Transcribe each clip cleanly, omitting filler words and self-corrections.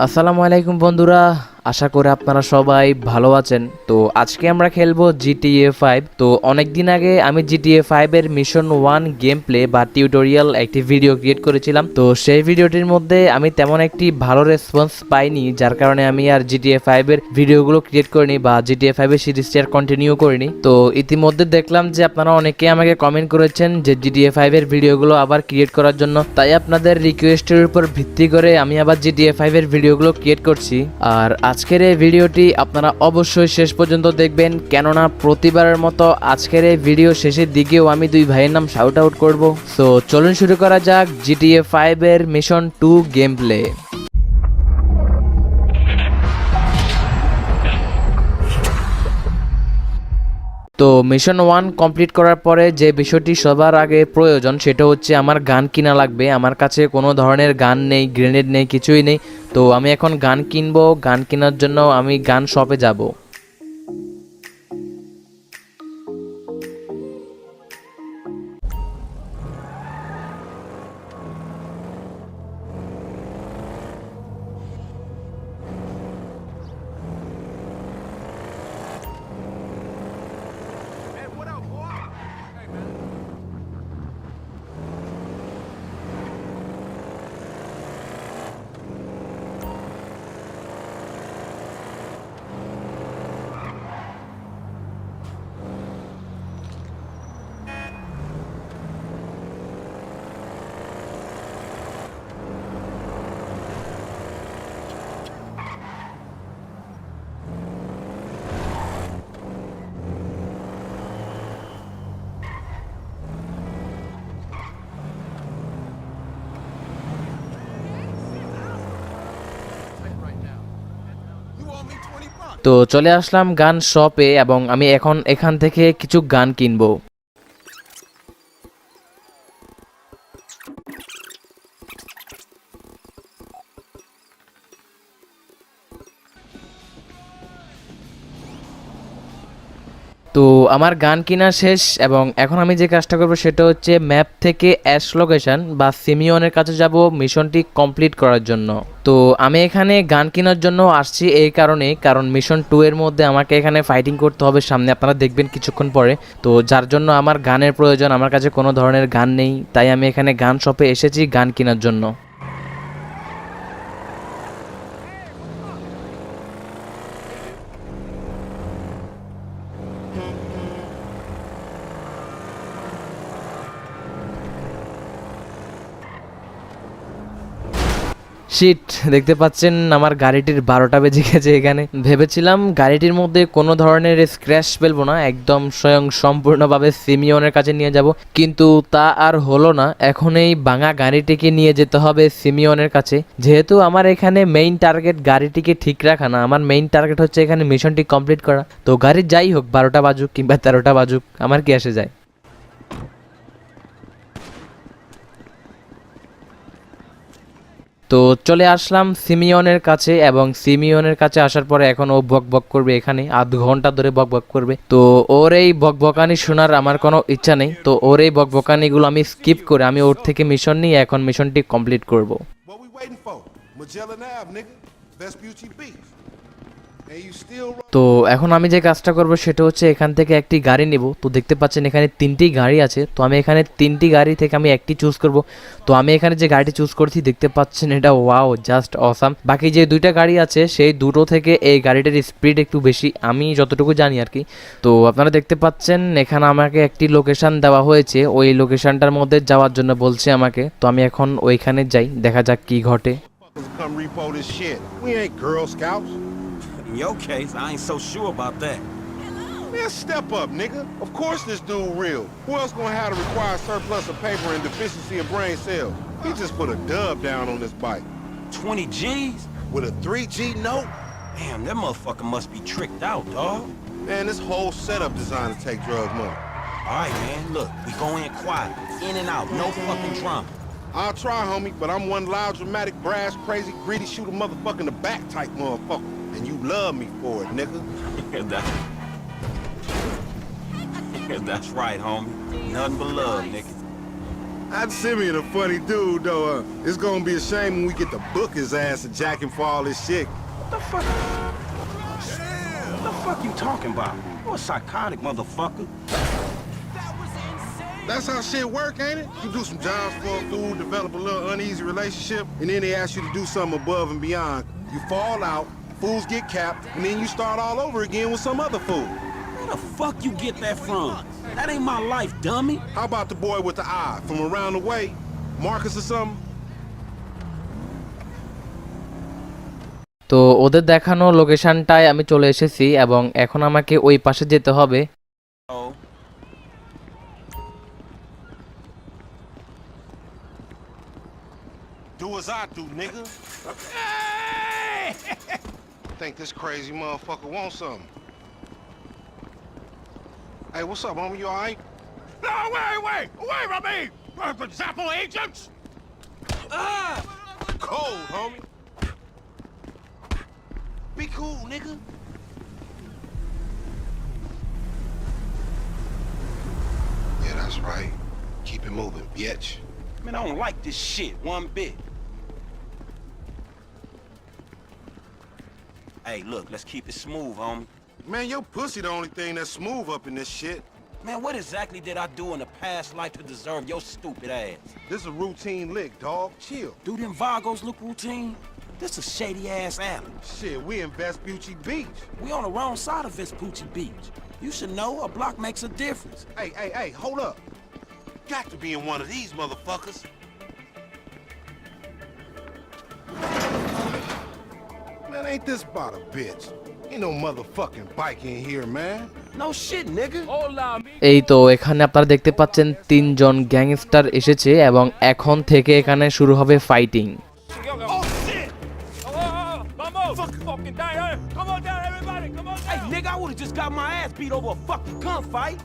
আসসালামু আলাইকুম বন্ধুরা, আশা করি আপনারা সবাই ভালো আছেন। তো আজকে আমরা খেলবো জিটিএ 5। তো অনেক দিন আগে আমি জিটিএ 5 এর মিশন 1 গেম প্লে বা টিউটোরিয়াল একটি ভিডিও ক্রিয়েট করেছিলাম। তো সেই ভিডিওটির মধ্যে আমি তেমন একটি ভালো রেসপন্স পাইনি, যার কারণে আমি আর জিটিএ 5 এর ভিডিওগুলো ক্রিয়েট করিনি বা জিটিএ 5 এর সিরিজটি আর কন্টিনিউ করিনি। তো ইতিমধ্যে দেখলাম যে আপনারা অনেকে আমাকে কমেন্ট করেছেন যে জিটিএ 5 এর ভিডিওগুলো আবার ক্রিয়েট করার জন্য, তাই আপনাদের রিকোয়েস্টের উপর ভিত্তি করে আমি আবার জিটিএ 5 এর ভিডিওগুলো ক্রিয়েট করছি। আর আজকের এই ভিডিওটি আপনারা অবশ্যই শেষ পর্যন্ত দেখবেন, কেননা প্রতিবারের মতো আজকের এই ভিডিও শেষের দিকেও আমি দুই ভাইয়ের নাম শাউট আউট করবো। সো চলুন শুরু করা যাক জিটিএ 5 এর মিশন 2 গেম প্লে। তো মিশন 1 কমপ্লিট করার পরে যে বিষয়টি সবার আগে প্রয়োজন সেটা হচ্ছে আমার গান কিনা লাগবে। আমার কাছে কোনো ধরনের গান নেই, গ্রেনেড নেই, কিছুই নেই। তো আমি এখন গান কিনবো। গান কেনার জন্য আমি গান শপে যাব। তো চলে আসলাম গান শপে এবং আমি এখন এখান থেকে কিছু গান কিনবো। তো আমার গান কিনা শেষ এবং এখন আমি যে কাজটা করবো সেটা হচ্ছে ম্যাপ থেকে অ্যাশ লোকেশন বা সিমিয়নের কাছে যাব মিশনটি কমপ্লিট করার জন্য। তো আমি এখানে গান কেনার জন্য আসছি এই কারণে, কারণ মিশন 2 এর মধ্যে আমাকে এখানে ফাইটিং করতে হবে সামনে, আপনারা দেখবেন কিছুক্ষণ পরে। তো যার জন্য আমার গানের প্রয়োজন, আমার কাছে কোনো ধরনের গান নেই, তাই আমি এখানে গান শপে এসেছি গান কেনার জন্য। শিট, দেখতে পাচ্ছেন আমার গাড়িটির 12টা বেজে গেছে। এখানে ভেবেছিলাম গাড়িটির মধ্যে কোনো ধরনের স্ক্র্যাচ ফেলবো না, একদম স্বয়ং সম্পূর্ণভাবে সিমিয়নের কাছে নিয়ে যাব, কিন্তু তা আর হলো না। এখন এই ভাঙা গাড়িটিকে নিয়ে যেতে হবে সিমিয়নের কাছে। যেহেতু আমার এখানে মেইন টার্গেট গাড়িটিকে ঠিক রাখা না, আমার মেইন টার্গেট হচ্ছে এখানে মিশনটি কমপ্লিট করা। তো গাড়ি যাই হোক, 12টা বাজুক কিংবা 13টা বাজুক, আমার কি আসে যায়। তো চলে আসলাম সিমিয়নের কাছে এবং সিমিয়নের কাছে আসার পরে এখন ও বক বক করবে, এখানে আধ ঘন্টা ধরে বক বক করবে। তো ওর এই বকবকানি শোনার আমার কোনো ইচ্ছা নেই। তো ওর এই বকবকানিগুলো আমি স্কিপ করে আমি ওর থেকে মিশন নিয়ে এখন মিশনটি কমপ্লিট করব। তো এখন আমি যে কাজটা করব সেটা হচ্ছে এখান থেকে একটি গাড়ি নিব। তো দেখতে পাচ্ছেন এখানে 3টি গাড়ি আছে। তো আমি এখানে 3টি গাড়ি থেকে আমি একটি চুজ করব। তো আমি এখানে যে গাড়িটি চুজ করছি দেখতে পাচ্ছেন এটা ওয়াও, জাস্ট অসাম। বাকি যে 2টা গাড়ি আছে সেই দুটো থেকে এই গাড়িটার স্পিড একটু বেশি, আমি যতটুকু জানি আর কি। তো আপনারা দেখতে পাচ্ছেন এখানে আমাকে একটি লোকেশন দেওয়া হয়েছে, ওই লোকেশনটার মধ্যে যাওয়ার জন্য বলছে আমাকে। তো আমি এখন ওইখানে যাই, দেখা যাক কি ঘটে। In your case, I ain't so sure about that. Man, step up, nigga. Of course this dude real. Who else gonna have to require surplus of paper and deficiency of brain cells? He just put a dub down on this bike. 20 G's? With a 3G note? Damn, that motherfucker must be tricked out, dog. Man, this whole setup designed to take drug money. All right, man, look, we go in quiet. In and out, no fucking drama. I'll try, homie, but I'm one loud, dramatic, brass, crazy, greedy, shoot a motherfucker in the back type motherfucker. And you love me for it, nigga. That's right, homie. Nothing but love, nigga. That Simeon a funny dude, though. It's gonna be a shame when we get to book his ass and jack him for all this shit. What the fuck? What the fuck you talking about? You a psychotic motherfucker. That's how shit work, ain't it? You do some jobs for a fool, develop a little uneasy relationship, and then they ask you to do something above and beyond. You fall out, fools get capped, and then you start all over again with some other fool. Where the fuck you get that from? That ain't my life, dummy. How about the boy with the eye from around the way? Marcus or something? তো ওদের দেখানো লোকেশনটায় আমি চলে এসেছি এবং এখন আমাকে ওই পাশে যেতে হবে। Oh. Do as I do, nigga. Think this crazy motherfucker wants something. Hey, what's up, homie? You all right? No, wait from me! Zappo agents! Cold, homie. Be cool, nigga. Yeah, that's right. Keep it moving, bitch. Man, I don't like this shit one bit. Hey, look, let's keep it smooth, homie. Man, your pussy the only thing that's smooth up in this shit. Man, what exactly did I do in a past life to deserve your stupid ass? This a routine lick, dog. Chill. Do them Vagos look routine? This a shady-ass alley. Shit, we in Vespucci Beach. We on the wrong side of Vespucci Beach. You should know a block makes a difference. Hey, hold up. Got to be in one of these motherfuckers. Man, ain't this about a bitch? Ain't no motherfucking bike in here, man. No shit, nigga. এই তো এখানে আপনারা দেখতে পাচ্ছেন তিনজন gangster এসেছে এবং এখন থেকে এখানে শুরু হবে fighting. Oh, shit! Vamos! Fucking down! Come on down, everybody! Come on down! Hey, nigga, I would've just got my ass beat over a fucking gunfight.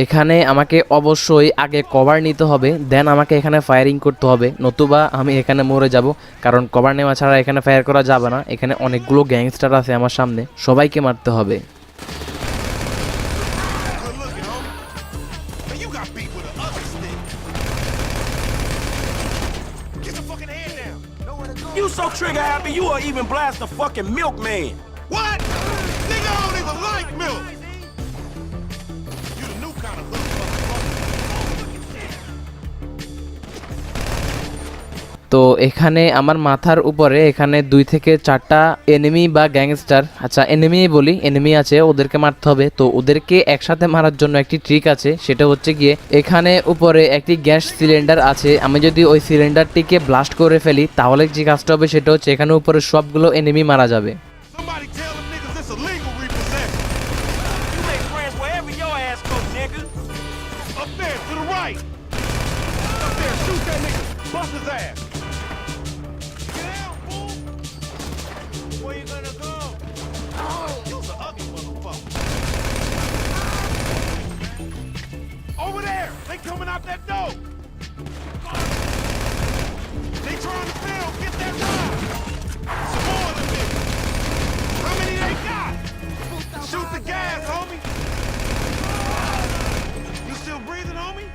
এখানে আমাকে অবশ্যই আগে কভার নিতে হবে, দেন আমাকে এখানে ফায়ারিং করতে হবে, নতুবা আমি এখানে মরে যাব। কারণ কভার নেওয়া ছাড়া এখানে ফায়ার করা যাবে না। এখানে অনেকগুলো গ্যাংস্টার আছে আমার সামনে, সবাইকে মারতে হবে। Good looking, homie. Man, you got beat with an other stick. Get your fucking hand down. Nowhere to go. You so trigger happy, you will even blast a fucking milkman. What? Nigga, I don't even like milk. You the new kind of তো এখানে আমার মাথার উপরে এখানে 2 থেকে 4টা enemy বা gangster, আচ্ছা এনিমি বলি, এনিমি আছে, ওদেরকে মারতে হবে। তো ওদেরকে একসাথে মারার জন্য একটি ট্রিক আছে, সেটা হচ্ছে গিয়ে এখানে উপরে একটি গ্যাস সিলিন্ডার আছে। আমি যদি ওই সিলিন্ডারটিকে ব্লাস্ট করে ফেলি তাহলে যে কাজটা হবে সেটা হচ্ছে এখানে উপরে সবগুলো এনিমি মারা যাবে। Somebody tell them niggas it's illegal repossession. You make friends wherever your ass goes, nigga. Up there, to the right. Up there, shoot that nigga. Bust his ass. Get out, fool. Where you gonna go? Oh, you's an ugly motherfucker. Over there. They coming out that door. They trying to film. Get that ride. Some more of them niggas. How many they got? Shoot the gas, homie. You still breathing, homie?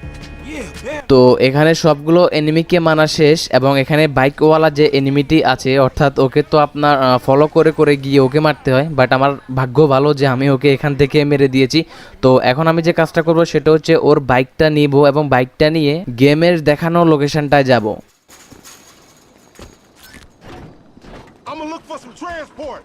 Yeah, man. তো এখানে সবগুলো এনিমিকে মারা শেষ এবং এখানে বাইকওয়ালা যে enmity আছে, অর্থাৎ ওকে তো আপনার ফলো করে করে গিয়ে ওকে মারতে হয়, বাট আমার ভাগ্য ভালো যে আমি ওকে এখান থেকে মেরে দিয়েছি। তো এখন আমি যে কাজটা করব সেটা হচ্ছে ওর বাইকটা নিব এবং বাইকটা নিয়ে গেমের দেখানো লোকেশনটায় যাব। I'm gonna look for some transport.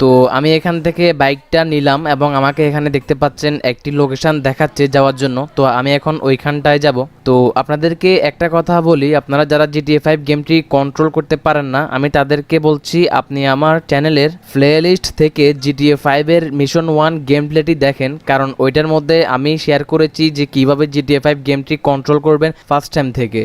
তো আমি এখান থেকে বাইকটা নিলাম এবং আমাকে এখানে দেখতে পাচ্ছেন একটি লোকেশন দেখাচ্ছে যাওয়ার জন্য। তো আমি এখন ওইখানটায় যাব। তো আপনাদেরকে একটা কথা বলি, আপনারা যারা GTA 5 গেমটি কন্ট্রোল করতে পারেন না, আমি তাদেরকে বলছি আপনি আমার চ্যানেলের প্লেলিস্ট থেকে GTA 5 এর মিশন 1 গেম প্লেটি দেখেন, কারণ ওইটার মধ্যে আমি শেয়ার করেছি যে কিভাবে GTA 5 গেমটি কন্ট্রোল করবেন ফার্স্ট টাইম থেকে।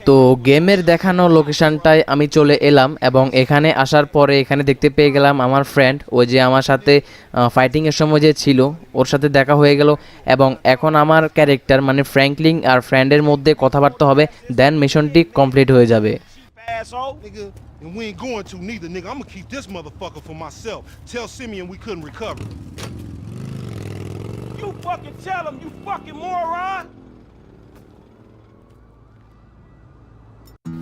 তো গেমের দেখানো লোকেশনটায় আমি চলে এলাম এবং এখানে আসার পরে এখানে দেখতে পেয়ে গেলাম আমার ফ্রেন্ড, ওই যে আমার সাথে ফাইটিংয়ের সময় যে ছিল ওর সাথে দেখা হয়ে গেল। এবং এখন আমার ক্যারেক্টার মানে ফ্র্যাঙ্কলিন আর ফ্রেন্ডের মধ্যে কথাবার্তা হবে, দেন মিশনটি কমপ্লিট হয়ে যাবে। Asshole. Nigga, and we ain't going to neither, nigga. I'm gonna keep this motherfucker for myself. Tell Simeon we couldn't recover. You fucking tell him, you fucking moron!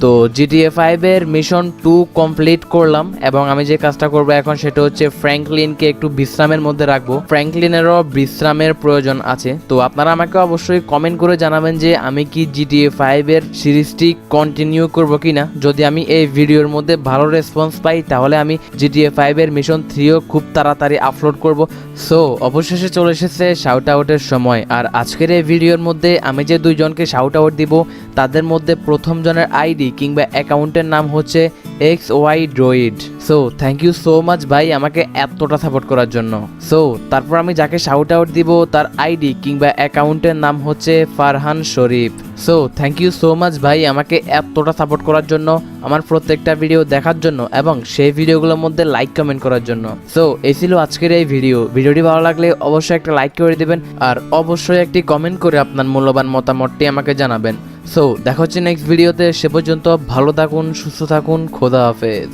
তো GTA 5 এর mission 2 complete করলাম এবং আমি যে কাজটা করব এখন সেটা হচ্ছে ফ্র্যাঙ্কলিনকে একটু বিশ্রামের মধ্যে রাখবো। ফ্র্যাঙ্কলিনেরও বিশ্রামের প্রয়োজন আছে। তো আপনারা আমাকে অবশ্যই কমেন্ট করে জানাবেন যে আমি কি GTA 5 এর সিরিজটি কন্টিনিউ করব কিনা। যদি আমি এই ভিডিওর মধ্যে ভালো রেসপন্স পাই তাহলে আমি GTA 5 এর মিশন 3ও খুব তাড়াতাড়ি আপলোড করব। সো অবশেষে চলে এসেছে শাউট আউটের সময়। আর আজকের এই ভিডিওর মধ্যে আমি যে দুইজনকে শাউট আউট দিব তাদের মধ্যে প্রথম জনের আইডি কিংবা অ্যাকাউন্টের নাম হচ্ছে XY Droid। So thank you so much ভাই আমাকে এতটা সাপোর্ট করার জন্য। সো তারপর আমি যাকে শাউট আউট দিব তার আইডি কিংবা অ্যাকাউন্টের নাম হচ্ছে Farhan Sharif. So thank you so much ভাই আমাকে এতটা সাপোর্ট করার জন্য, আমার প্রত্যেকটা ভিডিও দেখার জন্য এবং সেই ভিডিওগুলোর মধ্যে লাইক কমেন্ট করার জন্য। সো এই ছিল আজকের এই ভিডিওটি ভালো লাগলে অবশ্যই একটা লাইক করে দিবেন আর অবশ্যই একটি কমেন্ট করে আপনার মূল্যবান মতামতটি আমাকে জানাবেন। সো দেখা হচ্ছে নেক্সট ভিডিওতে, সে পর্যন্ত ভালো থাকুন, সুস্থ থাকুন, খোদা হাফেজ।